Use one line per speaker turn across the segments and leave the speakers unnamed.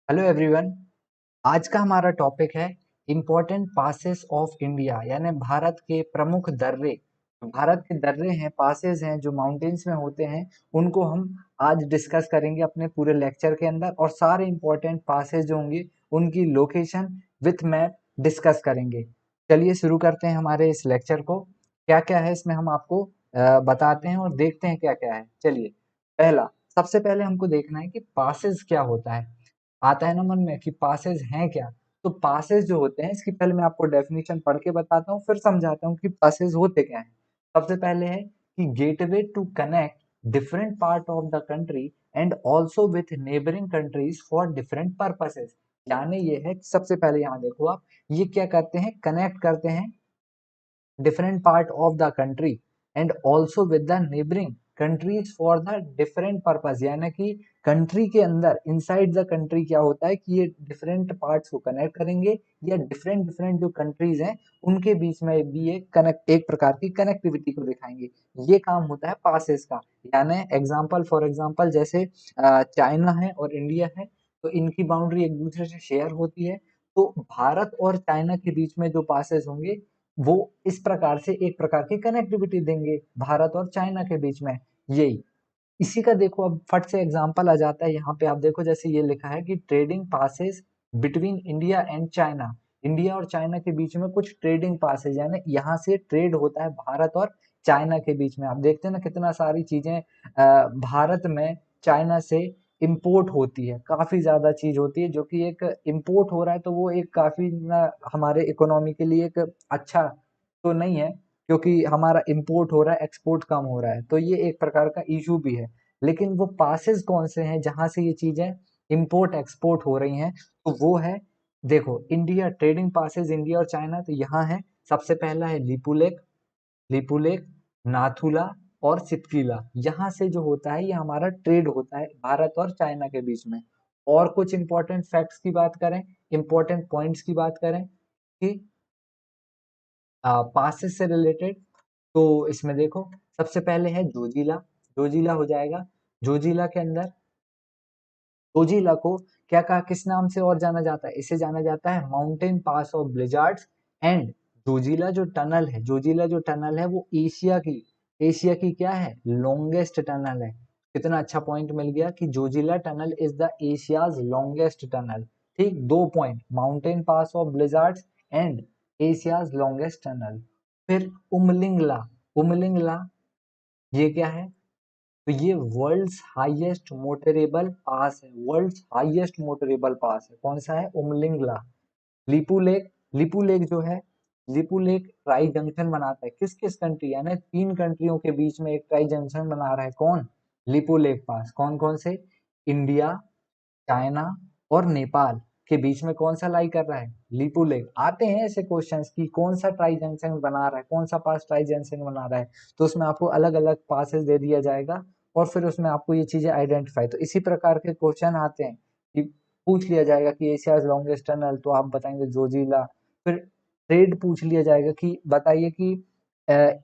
Hello everyone. आज का हमारा टॉपिक है इम्पोर्टेंट पासेस ऑफ इंडिया, यानी भारत के प्रमुख दर्रे। भारत के दर्रे हैं, पासेस हैं जो माउंटेन्स में होते हैं, उनको हम आज डिस्कस करेंगे अपने पूरे लेक्चर के अंदर। और सारे इम्पोर्टेंट पासेस जो होंगे उनकी लोकेशन विथ मैप डिस्कस करेंगे। चलिए शुरू करते हैं हमारे इस लेक्चर को। क्या क्या है इसमें हम आपको बताते हैं और देखते हैं क्या क्या है। चलिए, पहला, सबसे पहले हमको देखना है कि पासेस क्या होता है। आता है ना मन में कि पासेज हैं क्या। तो पासेज जो होते हैं, इसकी पहले मैं आपको डेफिनेशन पढ़ के बताता हूँ, फिर समझाता हूँ कि पासेज होते क्या हैं। सबसे पहले है कि gateway to connect different part of the country and also with neighbouring countries for different purposes. यानी ये है, सबसे पहले यहाँ देखो आप, ये क्या करते हैं, कनेक्ट करते हैं different part of the country and also with the neighboring countries for the different purpose। यानी कि कंट्री के अंदर, इनसाइड द कंट्री क्या होता है कि ये डिफरेंट पार्ट्स को कनेक्ट करेंगे, या डिफरेंट डिफरेंट जो कंट्रीज हैं उनके बीच में भी एक प्रकार की कनेक्टिविटी को दिखाएंगे। ये काम होता है पासेस का। यानी एग्जांपल, फॉर एग्जांपल, जैसे चाइना है और इंडिया है, तो इनकी बाउंड्री एक दूसरे से शेयर होती है। तो भारत और चाइना के बीच में जो पासेस होंगे वो इस प्रकार से एक प्रकार की कनेक्टिविटी देंगे भारत और चाइना के बीच में। यही, इसी का देखो अब फट से एग्जांपल आ जाता है। यहाँ पे आप देखो, जैसे ये लिखा है कि trading passes between India and China. India और चाइना के बीच में कुछ ट्रेडिंग पासेज, यानी यहाँ से ट्रेड होता है भारत और चाइना के बीच में। आप देखते हैं ना कितना सारी चीजें भारत में चाइना से इंपोर्ट होती है, काफी ज्यादा चीज होती है जो कि एक इंपोर्ट हो रहा है। तो वो एक काफी ना हमारे इकोनॉमी के लिए एक अच्छा तो नहीं है, क्योंकि हमारा इंपोर्ट हो रहा है, एक्सपोर्ट कम हो रहा है, तो ये एक प्रकार का इशू भी है। लेकिन वो पासेस कौन से हैं जहां से ये चीजें इंपोर्ट एक्सपोर्ट हो रही हैं, तो वो है, देखो, इंडिया ट्रेडिंग पासेस, इंडिया और चाइना, तो यहाँ है। सबसे पहला है लिपुलेक, लिपुलेक, नाथुला और सितकीला। यहाँ से जो होता है ये हमारा ट्रेड होता है भारत और चाइना के बीच में। और कुछ इंपॉर्टेंट फैक्ट्स की बात करें, इंपॉर्टेंट पॉइंट्स की बात करें कि पासेस से रिलेटेड, तो इसमें देखो, सबसे पहले है जोजिला। जोजिला हो जाएगा। जोजिला के अंदर, जोजिला को क्या कहा, किस नाम से और जाना जाता है, इसे जाना जाता है mountain pass of blizzards. And Zojila जो टनल है, जोजिला जो टनल है वो एशिया की क्या है, लॉन्गेस्ट टनल है। कितना अच्छा पॉइंट मिल गया कि Zojila tunnel is the Asia's longest tunnel. ठीक, दो point, mountain pass of blizzards and Asia's longest tunnel. फिर उमलिंगला, उमलिंगला ये क्या है, तो ये वर्ल्ड्स हाईएस्ट मोटरेबल पास है। वर्ल्ड्स हाईएस्ट मोटरेबल पास है, कौन सा है, उमलिंगला। लिपू लेक, लिपू लेक जो है, लिपू लेक ट्राई जंक्शन बनाता है किस किस कंट्री, यानी तीन कंट्रियों के बीच में एक ट्राई जंक्शन बना रहा है। कौन, लिपू लेक पास, कौन कौन से, इंडिया, चाइना और नेपाल के बीच में कौन सा लाई कर रहा है, लिपू लेक। आते हैं ऐसे क्वेश्चंस कि कौन सा ट्राई जंक्शन बना रहा है, कौन सा पास ट्राई जंक्शन बना रहा है, तो उसमें आपको अलग अलग पासेस दे दिया जाएगा और फिर उसमें आपको ये चीजें आइडेंटिफाई, तो इसी प्रकार के क्वेश्चन आते हैं कि पूछ लिया जाएगा कि एशियाज लॉन्गेस्ट टनल, तो आप बताएंगे जोजिला। फिर ट्रेड पूछ लिया जाएगा कि बताइए कि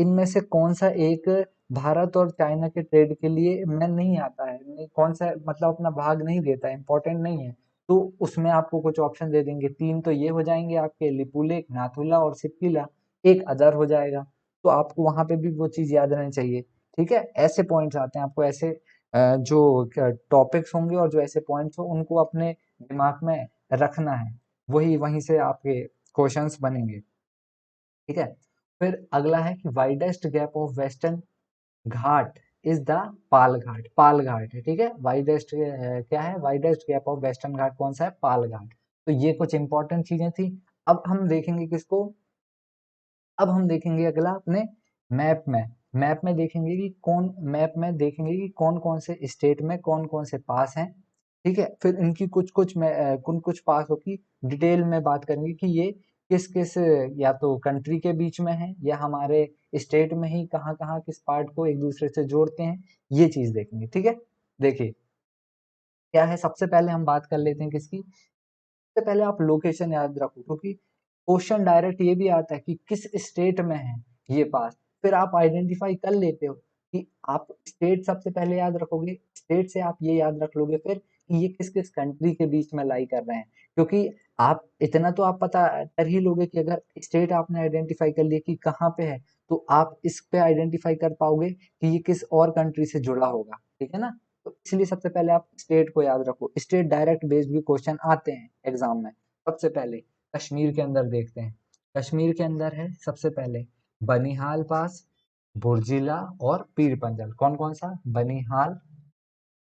इनमें से कौन सा एक भारत और चाइना के ट्रेड के लिए मैं नहीं आता है, नहीं, कौन सा मतलब अपना भाग नहीं देता है, इंपॉर्टेंट नहीं है। तो उसमें आपको कुछ ऑप्शन दे देंगे, तीन तो ये हो जाएंगे आपके, लिपुलेक, नाथुला और सिप्पिला। एक अदर हो जाएगा। तो आपको वहां पे भी वो चीज याद रहनी चाहिए। ठीक है, ऐसे पॉइंट्स आते हैं, आपको ऐसे जो टॉपिक्स होंगे और जो ऐसे पॉइंट्स हो उनको अपने दिमाग में रखना है, वही वहीं से आपके क्वेश्चंस बनेंगे। ठीक है, फिर अगला है कि widest gap of western Ghat is the Pal Ghat. Pal Ghat है, ठीक है, वाइडेस्ट क्या है, widest gap of western Ghat कौन सा है, पाल घाट। तो ये कुछ इंपॉर्टेंट चीजें थी। अब हम देखेंगे किसको, अब हम देखेंगे अगला अपने मैप में। मैप में देखेंगे कि कौन, मैप में देखेंगे कि कौन कौन से स्टेट में कौन कौन से पास हैं। ठीक है, फिर इनकी कुछ कुछ में कुछ कुछ पासों की डिटेल में बात करेंगे कि ये किस किस, या तो कंट्री के बीच में है या हमारे स्टेट में ही कहाँ कहाँ किस पार्ट को एक दूसरे से जोड़ते हैं, ये चीज देखेंगे। ठीक है, देखिए क्या है, सबसे पहले हम बात कर लेते हैं किसकी। सबसे पहले आप लोकेशन याद रखो, क्योंकि क्वेश्चन डायरेक्ट ये भी आता है कि किस स्टेट में है ये पास। फिर आप आइडेंटिफाई कर लेते हो कि आप स्टेट सबसे पहले याद रखोगे, स्टेट से आप ये याद रख लोगे फिर कि ये किस किस कंट्री के बीच में लाई कर रहे हैं, क्योंकि आप इतना तो आप पता कर ही लोगे कि अगर स्टेट आपने आइडेंटिफाई कर लिया कि कहाँ पे है, तो आप इस पे आइडेंटिफाई कर पाओगे कि ये किस और कंट्री से जुड़ा होगा, ठीक है ना। तो इसलिए सबसे पहले आप स्टेट को याद रखो। स्टेट डायरेक्ट बेस्ड भी क्वेश्चन आते हैं एग्जाम में। सबसे पहले कश्मीर के अंदर देखते हैं। कश्मीर के अंदर है सबसे पहले बनिहाल पास, बुर्जिला और पीर पंजाल। कौन कौन सा? बनिहाल,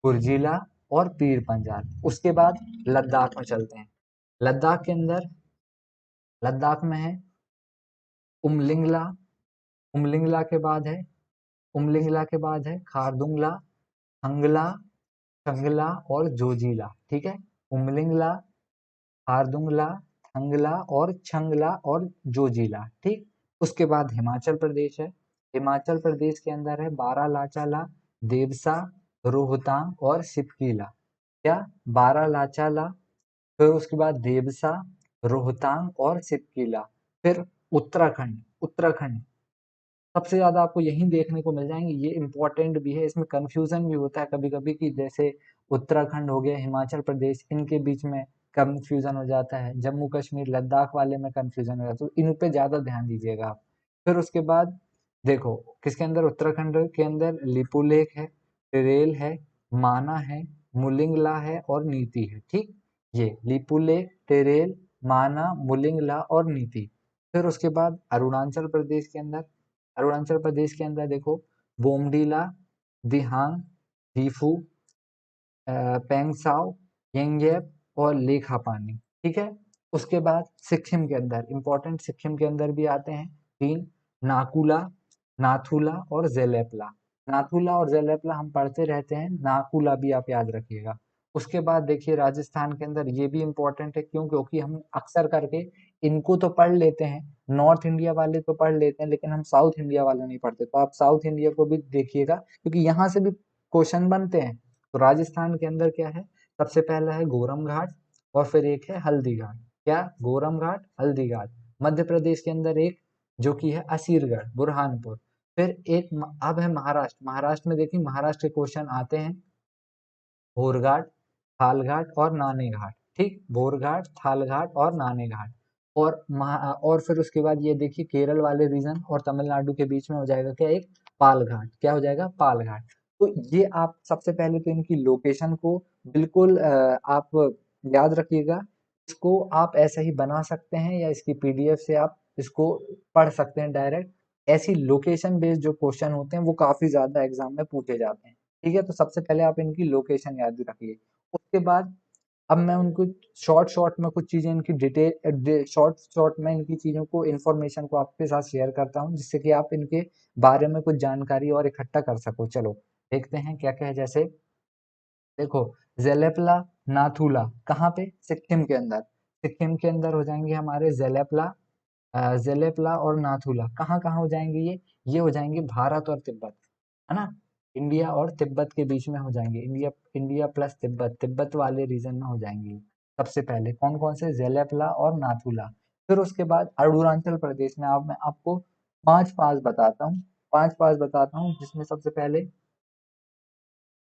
बुर्जिला और पीर पंजाल। उसके बाद लद्दाख में चलते हैं। लद्दाख के अंदर, लद्दाख में है उमलिंगला, उमलिंगला के बाद है, उमलिंगला के बाद है खारदुंगला, हंगला, छंगला और जोजिला, ठीक है। उमलिंगला, खारदुंगला, थंगला और छंगला और जोजिला, ठीक। उसके बाद हिमाचल प्रदेश है। हिमाचल प्रदेश के अंदर है बारालाचाला, देवसा, रोहतांग और सिपकीला। क्या? बारालाचाला, फिर उसके बाद देवसा, रोहतांग और सिपकीला। फिर उत्तराखंड, उत्तराखंड सबसे ज्यादा आपको यही देखने को मिल जाएंगे। ये इंपॉर्टेंट भी है, इसमें कंफ्यूजन भी होता है कभी कभी कि जैसे उत्तराखंड हो गया, हिमाचल प्रदेश, इनके बीच में कंफ्यूजन हो जाता है। जम्मू कश्मीर, लद्दाख वाले में कंफ्यूजन हो जाता है, तो इन पे ज्यादा ध्यान दीजिएगा आप। फिर उसके बाद देखो किसके अंदर, उत्तराखंड के अंदर लिपुलेख है, टिरेल है, माना है, मुलिंगला है और नीति है, ठीक। ये लिपुलेख, टिरेल, माना, मुलिंगला और नीति। फिर उसके बाद अरुणाचल प्रदेश के अंदर, अरुणाचल प्रदेश के अंदर देखो बोमडीला, दिहांग, दीफू, पेंगसाओ, यंगेप और लेखापानी, ठीक है। उसके बाद सिक्किम के अंदर इंपॉर्टेंट, सिक्किम के अंदर भी आते हैं तीन, नाकुला, नाथुला और जेलेपला। नाथुला और जेलेपला हम पढ़ते रहते हैं, नाकुला भी आप याद रखिएगा। उसके बाद देखिए राजस्थान के अंदर ये भी इंपॉर्टेंट है, क्यों? क्योंकि हम अक्सर करके इनको तो पढ़ लेते हैं, नॉर्थ इंडिया वाले तो पढ़ लेते हैं, लेकिन हम साउथ इंडिया वाले नहीं पढ़ते। तो आप साउथ इंडिया को भी देखिएगा, क्योंकि यहाँ से भी क्वेश्चन बनते हैं। तो राजस्थान के अंदर क्या है? सबसे पहला है गोरम घाट और फिर एक है हल्दी घाट। क्या? गोरम घाट, हल्दी घाट। मध्य प्रदेश के अंदर एक जो कि है असीरगढ़, बुरहानपुर। फिर एक अब है महाराष्ट्र। महाराष्ट्र में देखिए महाराष्ट्र के क्वेश्चन आते हैं भोरघाट, थालघाट और नाने घाट, ठीक। भोरघाट, थालघाट और नाने घाट। और फिर उसके बाद ये देखिए केरल वाले रीजन और तमिलनाडु के बीच में हो जाएगा क्या? एक पाल घाट। क्या हो जाएगा? पाल घाट। तो ये आप सबसे पहले तो इनकी लोकेशन को बिल्कुल आप याद रखिएगा। इसको आप ऐसा ही बना सकते हैं या इसकी पीडीएफ से आप इसको पढ़ सकते हैं डायरेक्ट। ऐसी लोकेशन बेस्ड जो क्वेश्चन होते हैं वो काफी ज्यादा एग्जाम में पूछे जाते हैं, ठीक है। तो सबसे पहले आप इनकी लोकेशन याद रखिए। उसके बाद अब मैं उनको शॉर्ट शॉर्ट में कुछ चीजें इनकी डिटेल, शॉर्ट शॉर्ट में इनकी चीजों को, इन्फॉर्मेशन को आपके साथ शेयर करता हूँ, जिससे कि आप इनके बारे में कुछ जानकारी और इकट्ठा कर सको। चलो देखते हैं क्या क्या है। जैसे देखो जेलेपला, नाथुला कहाँ पे? सिक्किम के अंदर। सिक्किम के अंदर हो जाएंगे हमारे जेलेपला, जेलेपला और नाथुला। कहाँ कहाँ हो जाएंगे ये हो जाएंगे भारत और तिब्बत, है ना। इंडिया और तिब्बत के बीच में हो जाएंगे, India, India plus Tibet, Tibet वाले रीजन में हो जाएंगे। सबसे पहले कौन कौन से? जेलेपला और नाथुला। फिर उसके बाद अरुणाचल प्रदेश में मैं आपको पांच पास बताता हूँ, पांच पास बताता हूँ, जिसमें सबसे पहले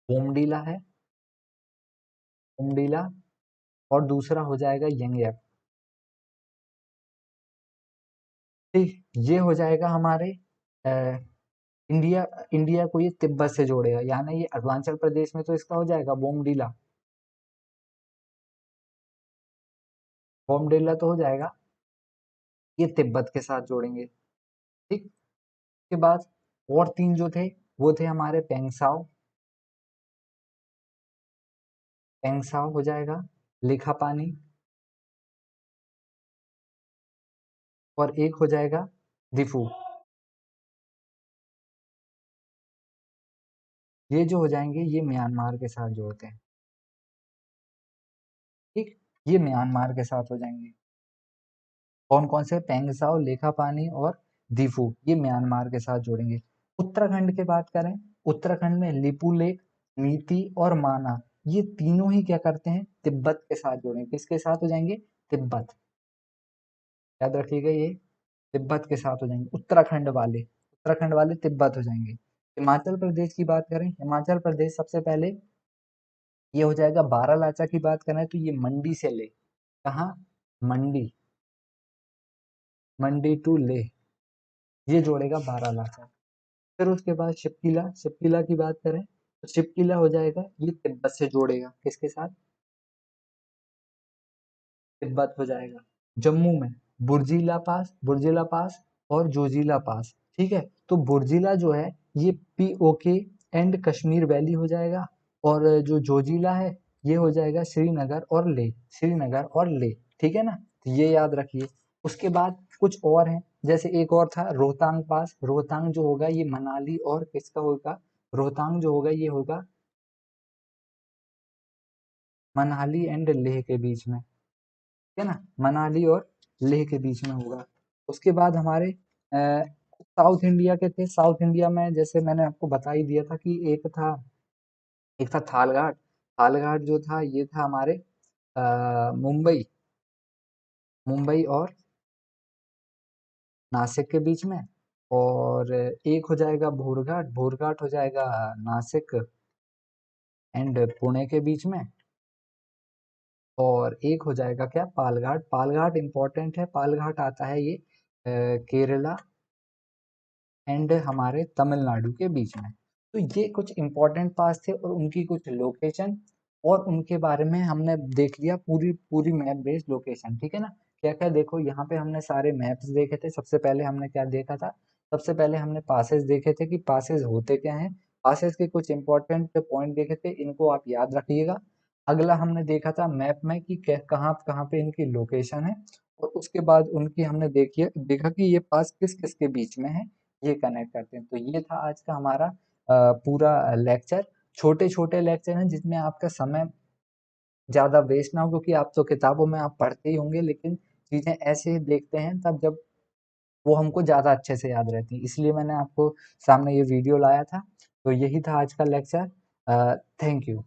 बोमडीला है, बोमडीला, और दूसरा हो जाएगा यंगएप, ठीक। ये हो जाएगा हमारे अ, इंडिया, इंडिया को ये तिब्बत से जोड़ेगा, यानी ये अरुणाचल प्रदेश में तो इसका हो जाएगा बोमडीला, बोमडीला तो हो जाएगा। ये तिब्बत के साथ जोड़ेंगे, ठीक। उसके बाद और तीन जो थे वो थे हमारे पेंगसाओ, पेंगसाओ हो जाएगा, लिखापानी, और एक हो जाएगा दिफू। ये जो हो जाएंगे ये म्यांमार के साथ जोड़ते हैं, ठीक। ये म्यांमार के साथ हो जाएंगे। कौन कौन से? पेंगसाओ, लेखापानी और दीफू, ये म्यांमार के साथ जोड़ेंगे। उत्तराखंड की बात करें, उत्तराखंड में लिपुलेख, नीति और माना, ये तीनों ही क्या करते हैं? तिब्बत के साथ जोड़ेंगे। किसके साथ हो जाएंगे? तिब्बत, याद रखिएगा ये तिब्बत के साथ हो जाएंगे। उत्तराखंड वाले, उत्तराखंड वाले तिब्बत हो जाएंगे। हिमाचल प्रदेश की बात करें, हिमाचल प्रदेश सबसे पहले ये हो जाएगा बारालाचा की बात करें तो ये मंडी से ले, कहाँ, मंडी, मंडी टू ले, ये जोड़ेगा बारालाचा। फिर उसके बाद शिपकिला, शिपकिला की बात करें तो शिपकिला हो जाएगा ये तिब्बत से जोड़ेगा, किसके साथ, तिब्बत हो जाएगा। जम्मू में बुर्जिला पास, बुर्जिला पास और जोजिला पास, ठीक है। तो बुर्जिला जो है ये पीओके एंड कश्मीर वैली हो जाएगा, और जो जोजिला है ये हो जाएगा श्रीनगर और लेह, श्रीनगर और लेह, ठीक है ना। तो ये याद रखिए। उसके बाद कुछ और है, जैसे एक और था रोहतांग पास, रोहतांग जो होगा ये मनाली और किसका होगा, रोहतांग जो होगा ये होगा मनाली एंड लेह के बीच में, है ना, मनाली और लेह के बीच में होगा। उसके बाद हमारे साउथ इंडिया के थे, साउथ इंडिया में जैसे मैंने आपको बता ही दिया था कि एक था थालघाट, थालघाट जो था ये था हमारे मुंबई, मुंबई और नासिक के बीच में। और एक हो जाएगा भोरघाट, भोरघाट हो जाएगा नासिक एंड पुणे के बीच में। और एक हो जाएगा क्या, पालघाट, पालघाट इंपॉर्टेंट है, पालघाट आता है ये केरला एंड हमारे तमिलनाडु के बीच में। तो ये कुछ इंपॉर्टेंट पास थे और उनकी कुछ लोकेशन और उनके बारे में हमने देख लिया, पूरी पूरी मैप बेस्ड लोकेशन, ठीक है ना। क्या क्या देखो यहाँ पे हमने सारे मैप्स देखे थे। सबसे पहले हमने क्या देखा था, सबसे पहले हमने पासेस देखे थे कि पासेस होते क्या हैं, पासेस के कुछ इंपॉर्टेंट पॉइंट देखे थे, इनको आप याद रखिएगा। अगला हमने देखा था मैप में कि कहाँ कहाँ पे इनकी लोकेशन है, और उसके बाद उनकी हमने देखा कि ये पास किस किस के बीच में है, ये कनेक्ट करते हैं। तो ये था आज का हमारा पूरा लेक्चर। छोटे छोटे लेक्चर हैं जिसमें आपका समय ज़्यादा वेस्ट ना हो, क्योंकि आप तो किताबों में आप पढ़ते ही होंगे, लेकिन चीज़ें ऐसे ही देखते हैं तब जब वो हमको ज़्यादा अच्छे से याद रहती है, इसलिए मैंने आपको सामने ये वीडियो लाया था। तो यही था आज का लेक्चर। Thank you.